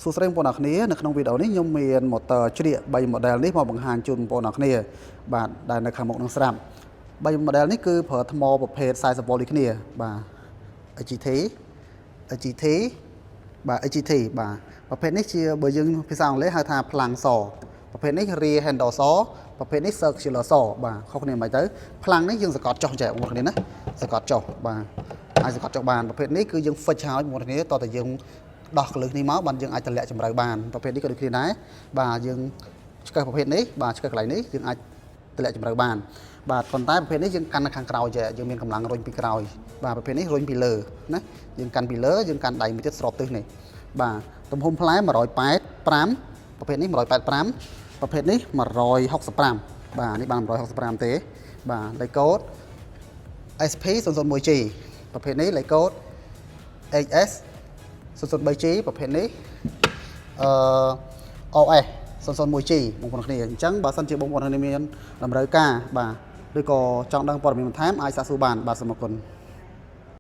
សួស្តីបងប្អូនអរគ្នានៅក្នុងវីដេអូនេះខ្ញុំមាន motor ជ្រៀក3 model នេះមកបង្ហាញជូនបងប្អូនអរគ្នាបាទដែលនៅខាងមុខនឹងស្រាប់3 model នេះគឺប្រើថ្មប្រភេទ40 V ដូចគ្នាបាទ AGT AGT បាទ AGT បាទប្រភេទនេះជាបើយើងភាសាអង់គ្លេសហៅថាផ្លាំងសប្រភេទនេះ rear handle សប្រភេទនេះ circular សបាទខុសគ្នាមិនទៅផ្លាំងនេះយើងសកត់ចុះចែកបងប្អូនគ្នាណាសកត់ចុះបាទអាចសកត់ចុះបានប្រភេទនេះគឺយើង fix ហើយបងប្អូនគ្នាតោះតែយើងដោះកលឹះនេះមកបានយើងអាចតម្លាក់ជម្រៅបានប្រភេទនេះក៏ដូចគ្នាដែរបាទយើងឆ្កឹះប្រភេទនេះបាទឆ្កឹះកន្លែងនេះយើងអាចតម្លាក់ជម្រៅបានបាទប៉ុន្តែប្រភេទនេះយើងកាន់នៅខាងក្រោយយើងមានកម្លាំងរុញពីក្រោយបាទប្រភេទនេះរុញពីលើណាយើងកាន់ពីលើយើងកាន់ដៃមួយទៀតស្របទិសនេះបាទទំហំផ្លែ185ប្រភេទនេះ185ប្រភេទនេះ165បាទនេះបាន165ទេបាទលេខកូដ SP 001G ប្រភេទនេះលេខកូដ HS 003G ប្រភេទនេះOS 001G បងប្អូនគ្នាអញ្ចឹងបើសិនជាបងប្អូនគ្នាមានតម្រូវការបាទឬក៏ចង់ដឹងព័ត៌មានបន្ថែមអាចសាកសួរបានបាទសូមអរគុណ